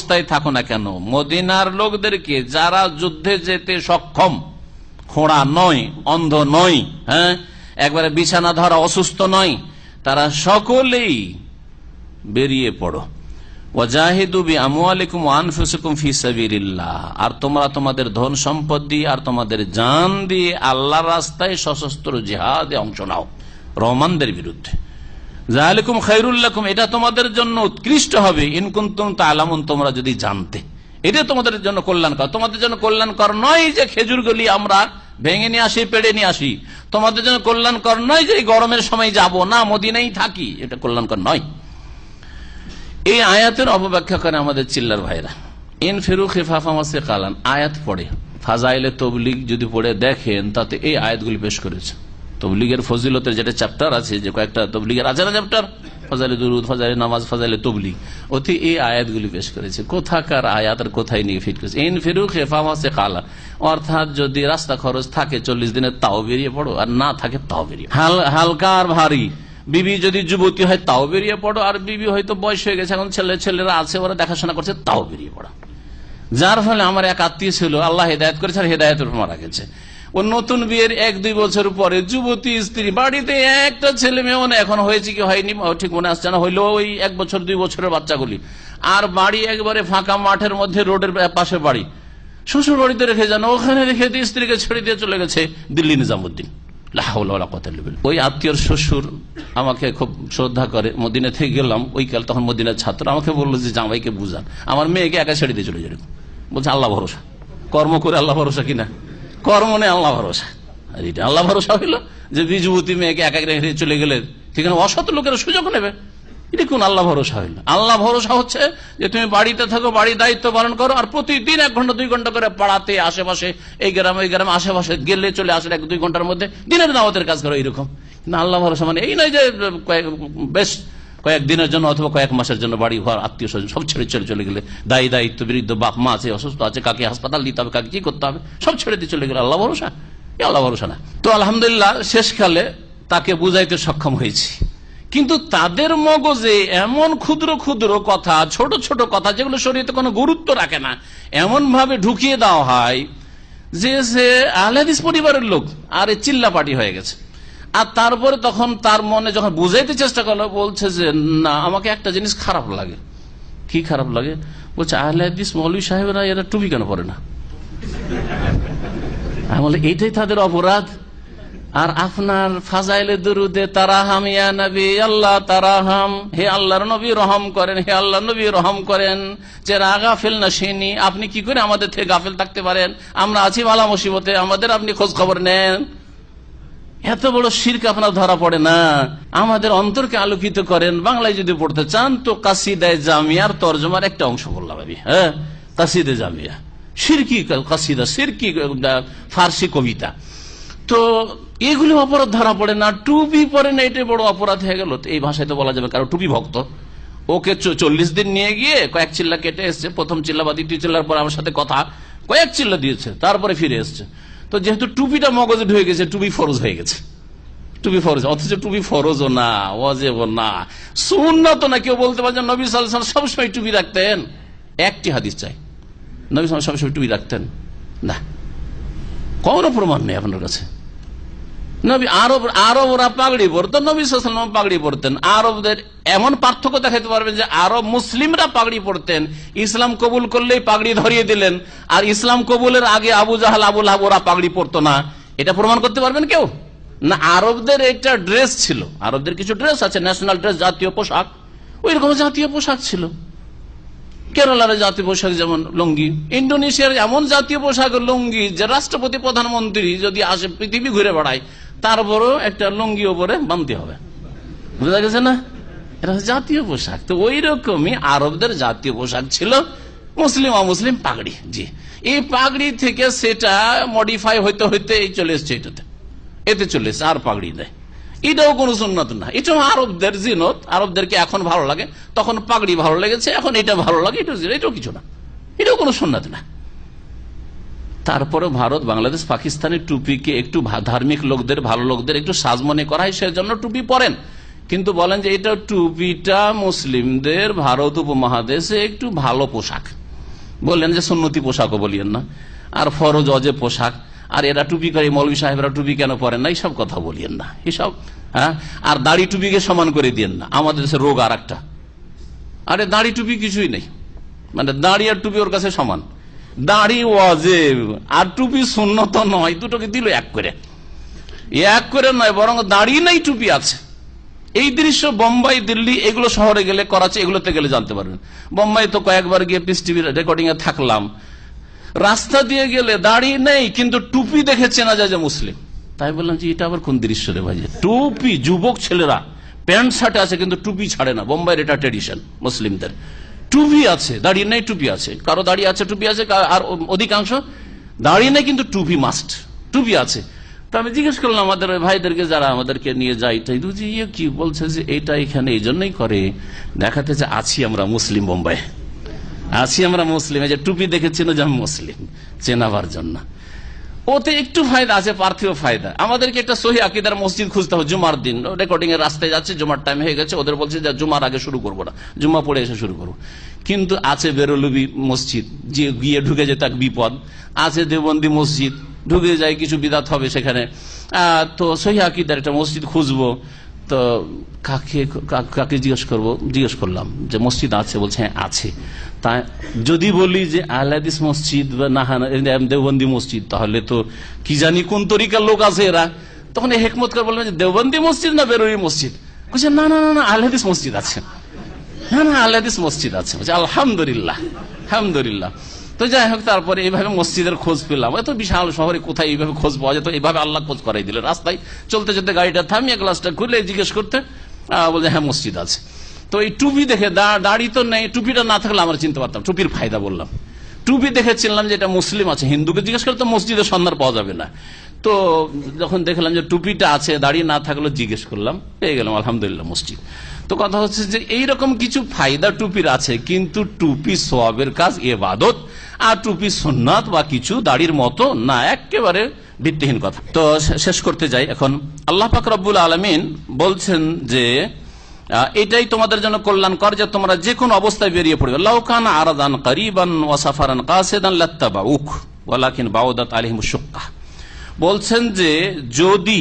অবস্থায় থাকো না কেন, মদিনার লোকদেরকে যারা যুদ্ধে যেতে সক্ষম, খোঁড়া নয়, অন্ধ নয়, হ্যাঁ, একবারে বিছানা ধরা অসুস্থ নয়, তারা সকলেই বেরিয়ে পড়ো। ওয়াজাহিদু বিআমওয়ালিকুম ওয়া আনফুসিকুম ফি সাবিলিল্লাহ, আর তোমরা তোমাদের ধন সম্পদ দিয়ে আর তোমাদের জান দিয়ে আল্লাহর রাস্তায় সশস্ত্র জিহাদে অংশ নাও রহমানদের বিরুদ্ধে। যালিকুম খায়রুল লাকুম, এটা তোমাদের জন্য উৎকৃষ্ট হবে, ইন কুনতুম তা'লামুন, তোমরা যদি জানতে। এটা তোমাদের জন্য কল্যাণকর। তোমাদের জন্য কল্যাণকর নয় যে খেজুরগুলি আমরা ভেঙে নিয়ে আসি, পেড়ে নিয়ে আসি। তোমাদের জন্য কল্যাণকর নয় যে এই গরমের সময় যাব না, মদিনায় থাকি, এটা কল্যাণকর নয়। এই আয়াতের অপব্যাখ্যা করে আমাদের চিল্লার ভাইরা। ইন ফিরু খিফাফা ওয়াসিকালান আয়াত পড়ে, ফাজাইলে তবলিগ যদি পড়ে দেখেন, তাতে এই আয়াতগুলি পেশ করেছে। তবলিগের ফজিলতের যেটা চ্যাপ্টার আছে, যে কয়েকটা তবলিগের আছে না চ্যাপ্টার, ফাজাইলে দুরুদ, ফাজাইলে নামাজ, ফাজাইলে তবলিগ, ওতে এই আয়াতগুলি পেশ করেছে। কোথাকার আয়াত আর কোথায় নিয়ে ফিট করেছে। ইন ফিরু খিফাফা ওয়াসিকালান, অর্থাৎ যদি রাস্তা খরচ থাকে 40 দিনের, তাও বেরিয়ে পড়ো, আর না থাকে তাও বেরিয়ে, হালকা আর ভারী। বিবি যদি যুবতী হয় তাও বেরিয়ে পড়ো, আর বিবি হয়তো বয়স হয়ে গেছে, এখন ছেলেরা আছে, ওরা দেখাশোনা করছে, তাও বেরিয়ে পড়ো। যার ফলে আমার এক আত্মীয় ছিল, আল্লাহ হেদায়েত করেছে, আর হেদায়েতের উপর মারা গেছে। ও নতুন বিয়ের 1-2 বছর পরে যুবতী স্ত্রী, বাড়িতে একটা ছেলে মেয়েও না, এখন হয়েছে কি হয়নি ঠিক মনে আসছে না, হইলো ওই 1 বছর 2 বছরের বাচ্চাগুলি, আর বাড়ি একবারে ফাঁকা মাঠের মধ্যে, রোডের পাশে বাড়ি, শ্বশুর বাড়িতে রেখে যান, ওখানে রেখে দিয়ে স্ত্রীকে ছেড়ে দিয়ে চলে গেছে দিল্লি নিজামুদ্দিন। ওই আত্মীয়র শ্বশুর আমাকে খুব শ্রদ্ধা করে, মদিনা থেকে গেলাম ওইকাল, তখন মদিনার ছাত্র, আমাকে বললো যে জামাইকে বুঝান, আমার মেয়েকে একা ছেড়ে দিয়ে চলে যাবে। বলছে আল্লাহ ভরসা, কর্ম করে আল্লাহ ভরসা কিনা, কর্ম নেই আল্লাহ ভরসা। আর এটা আল্লাহ ভরসা হইলো যে যুবতী মেয়েকে একা রেখে চলে গেলে সেখানে অসৎ লোকেরা সুযোগ নেবে, এটা কোন আল্লাহ ভরসা হইল? আল্লাহ ভরসা হচ্ছে যে তুমি বাড়িতে থাকো, বাড়ির দায়িত্ব পালন করো, আর প্রতিদিন 1 ঘন্টা 2 ঘন্টা করে পাড়াতে, আশেপাশে, এই গ্রামে ওই গ্রামে, আশেপাশে গেলে চলে আসলে 1-2 ঘন্টার মধ্যে দিনের দাওয়াতের কাজ করো, এইরকম। না, আল্লাহ ভরসা মানে এই নয় যে বেশ কয়েকদিনের জন্য অথবা কয়েক মাসের জন্য বাড়ি ঘর, আত্মীয় স্বজন সব ছেড়ে চলে গেলে, দায়িত্ব বৃদ্ধ বাপ মা আছে, অসুস্থ আছে, কাকে হাসপাতাল দিতে হবে, কাকে কি করতে হবে, সব ছেড়ে দিয়ে চলে গেলে আল্লাহ ভরসা? আল্লাহ ভরসা না। তো আলহামদুলিল্লাহ শেষকালে তাকে বুঝাইতে সক্ষম হয়েছি, কিন্তু তাদের মগজে এমন ক্ষুদ্র ক্ষুদ্র কথা, ছোট ছোট কথা, যেগুলো শরীয়তে কোনো গুরুত্ব রাখে না, এমন ভাবে ঢুকিয়ে দেওয়া হয় যে সে আহলে হাদিস পরিবারের লোক, আর চিল্লাপাটি হয়ে গেছে। আর তারপরে তখন তার মনে যখন বুঝাইতে চেষ্টা করলো, বলছে যে না, আমাকে একটা জিনিস খারাপ লাগে। কি খারাপ লাগে? বলছে আহলে হাদিস মৌলভী সাহেবরা এরা টুপি কেন পরে না? আমি বলি এইটাই তাদের অপরাধ। আর আপনার ফাজাইলে দুরুদে তারাহাম ইয়া নবী আল্লাহ তারাহাম, হে আল্লাহর নবী রহম করেন, হে আল্লাহ নবী রহম করেন, যে গাফিল না শিনি, আপনি কি করে আমাদের থেকে গাফিল থাকতে পারেন? আমরা আছি বালা মুসিবতে, আমাদের আপনি খোঁজ খবর নেন। এত বড় শিরক আপনার ধরা পড়ে না? আমাদের অন্তরকে আলোকিত করেন। বাংলায় যদি পড়তে চান তো কাসিদায়ে জামিয়ার তরজমার একটা অংশ বললাম আমি, হ্যাঁ, কাসিদে জামিয়া, শিরকি কাসিদা, শিরকি ফার্সি কবিতা। তো এগুলি অপরাধ ধরা পড়ে না, টুপি পরে না, এটাই বড় অপরাধ হয়ে গেল। এই ভাষায় তো বলা যাবে কারো টুপি ভক্ত, ওকে 40 দিন নিয়ে গিয়ে কয়েক চিল্লা কেটে এসছে, প্রথম চিল্লা বা দ্বিতীয় চিল্লার পর আমার সাথে কথা, কয়েক চিল্লা দিয়েছে, তারপরে ফিরে এসছে। তো যেহেতু টুপিটা মগজে ঢুকে গেছে, টুপি ফরজ হয়ে গেছে, টুপি ফরজ, অথচ টুপি ফরজও না, ওয়াজিবও না, সুন্নাত না। কেউ বলতে পারে নবী সাল্লাল্লাহু আলাইহি ওয়াসাল্লাম সবসময় টুপি রাখতেন? একটি হাদিস চাই নবী সাল্লাল্লাহু আলাইহি ওয়াসাল্লাম সবসময় টুপি রাখতেন না, কোনো প্রমাণ নেই আপনার কাছে। নবী আরবরা পাগড়ি পরতেন, নবী সাল্লাল্লাহু আলাইহি ওয়াসাল্লাম পাগড়ি পরতেন। আরবদের এমন পার্থক্য দেখাতে পারবেন যে আরব মুসলিমরা পাগড়ি পরতেন, ইসলাম কবুল করলেই পাগড়ি ধরিয়ে দিলেন, আর ইসলাম কবুলের আগে আবু জাহাল, আবু লাহাব ওরা পাগড়ি পরতো না, এটা প্রমাণ করতে পারবেন কেউ? না, আরবদের এটা ড্রেস ছিল, আরবদের কিছু ড্রেস আছে, ন্যাশনাল ড্রেস, জাতীয় পোশাক, ওই রকম জাতীয় পোশাক ছিল। কেরালার জাতীয় পোশাক যেমন লুঙ্গি, ইন্দোনেশিয়ার এমন জাতীয় পোশাক লুঙ্গি যে রাষ্ট্রপতি প্রধানমন্ত্রী যদি আসে, পৃথিবী ঘুরে বেড়ায়, তারপরও একটা লুঙ্গি ওপরে বাঁধতে হবে, বুঝা গেছে না? এটা জাতীয় পোশাক। তো ওই রকমই আরবদের জাতীয় পোশাক ছিল মুসলিম অমুসলিম পাগড়ি। জি, এই পাগড়ি থেকে সেটা মডিফাই হইতে হইতে এই চলে এসছে, এতে চলে এসছে, আর পাগড়ি দেয়। এটাও কোন সুন্নাত না, এটাও আরবদের জিনত। আরবদেরকে এখন ভালো লাগে, তখন পাগড়ি ভালো লেগেছে, এখন এটা ভালো লাগে, এটাও কিছু না, এটাও কোন সুন্নাত না। তারপরে ভারত, বাংলাদেশ, পাকিস্তানের টুপিকে একটু ধার্মিক লোকদের, ভালো লোকদের একটু সাজ মনে করা হয়, সেজন্য টুপি পরেন। কিন্তু বলেন যে এটা টুপিটা মুসলিমদের ভারত উপমহাদেশে একটু ভালো পোশাক, বললেন যে সুন্নতি পোশাকও বলিয়েন না, আর ফরজ অজেব পোশাক, আর এরা টুপি করে, মৌলভী সাহেবরা টুপি কেন পরেন না, এইসব কথা বলিয়েন না এসব। হ্যাঁ, আর দাড়ি টুপিকে সমান করে দিয়েন না, আমাদের দেশে রোগ আর একটা। আরে দাড়ি টুপি কিছুই নেই, মানে দাড়ি আর টুপি ওর কাছে সমান। দাড়ি ওয়াজিব আর টুপি সুন্নত নয়, দুটোকে দিল এক করে নয়, বরং দাড়ি নেই টুপি আছে। এই দৃশ্য বোম্বাই, দিল্লি, এগুলো শহরে গেলে, করাচি, এগুলোতে গেলে জানতে পারবেন। বোম্বাই তো কয়েকবার গিয়ে পিস টিভি রেকর্ডিং এ থাকলাম, রাস্তা দিয়ে গেলে দাড়ি নেই কিন্তু টুপি দেখে চেনা যায় যে মুসলিম। তাই বললাম যে এটা আবার কোন দৃশ্য রে ভাই, টুপি, যুবক ছেলেরা প্যান্ট শার্টে আছে কিন্তু টুপি ছাড়ে না। বোম্বাইয়ের এটা ট্রেডিশন মুসলিমদের, টুপি আছে, দাড়ি নেই টুপি আছে, কারো দাড়ি আছে টুপি আছে, আর অধিকাংশ দাড়ি নেই কিন্তু টুপি মাস্ট, টুপি আছে। তো আমি জিজ্ঞেস করলাম আমাদের ভাইদেরকে যারা আমাদেরকে নিয়ে যায়, কি বলছে যে এটা এখানে এই জন্যই করে, দেখাতে যে আছি আমরা মুসলিম, বোম্বাই আছি আমরা মুসলিম, এই যে টুপি দেখেছিল যে আমি মুসলিম চেনাবার জন্য। ওতে একটু ফায়দা আছে, পার্থিব ফায়দা। আমাদেরকে একটা সহি আকীদার মসজিদ খুঁজতে হবে জুমার দিন, রেকর্ডিং এর রাস্তায় যাচ্ছে, জুমার টাইম হয়ে গেছে, ওদের বলছে যে জুমার আগে শুরু করবো না, জুম্মা পড়ে এসে শুরু করবো। কিন্তু আছে বেরলবি মসজিদ, যে গিয়ে ঢুকে যেত এক বিপদ, আছে দেওবন্দি মসজিদ, ঢুকে যায় কিছু বিদাত হবে সেখানে। তো সহি আকীদার একটা মসজিদ খুঁজবো, তো কাকে জিজ্ঞেস করলাম যে মসজিদ আছে, বলছে হ্যাঁ আছে। তা যদি বলি যে আহলে হাদিস মসজিদ বা না দেওবন্দি মসজিদ, তাহলে তো কি জানি কোন তরিকার লোক আছে এরা। তখন হেকমত করে বললেন যে দেওবন্দি মসজিদ না বেরোই মসজিদ, বলছে না না না আহলে হাদিস মসজিদ আছে, না না আহলে হাদিস মসজিদ আছে। বলছে আলহামদুলিল্লাহ, আলহামদুলিল্লাহ। তো যাই হোক, তারপরে এইভাবে মসজিদের খোঁজ পেলাম। এত বিশাল শহরে কোথায় এইভাবে খোঁজ পাওয়া যেত, এইভাবে আল্লাহ খোঁজ করাই দিলেন। রাস্তায় চলতে চলতে গাড়িটা থামিয়ে গ্লাসটা খুলে জিজ্ঞেস করতে, বলছে হ্যাঁ মসজিদ আছে। তো এই টুপি দেখে, দাড়ি তো নেই, টুপিটা না থাকলে আমরা চিনতে পারতাম, টুপির ফায়দা বললাম। টুপি দেখে চিনলাম যে এটা মুসলিম আছে। হিন্দুকে জিজ্ঞেস করলে তো মসজিদের সন্ধান পাওয়া যাবে না। তো যখন দেখলাম যে টুপিটা আছে, দাড়ি না থাকলেও জিজ্ঞেস করলাম, পেয়ে গেলাম আলহামদুলিল্লাহ মসজিদ। তো কথা হচ্ছে যে এইরকম কিছু ফায়দা টুপির আছে, কিন্তু টুপি সওয়াবের কাজ, ইবাদত, আর টুপি সুন্নাত বা কিছু দাড়ির মতো না, একেবারে ভিত্তিহীন কথা। তো শেষ করতে যাই এখন। আল্লাহ পাক রব্বুল আলামিন বলছেন যে এটাই তোমাদের জন্য কল্যাণকর যে তোমরা যে কোনো অবস্থায় বেরিয়ে পড়বে। লাউ কানা আরাদান কারিবান ওয়া সাফারান কাসিদান লাত্তাবাউক ওয়ালাকিন বাউদাত আলাইহিমুশ শুক্কা। বলছেন যে যদি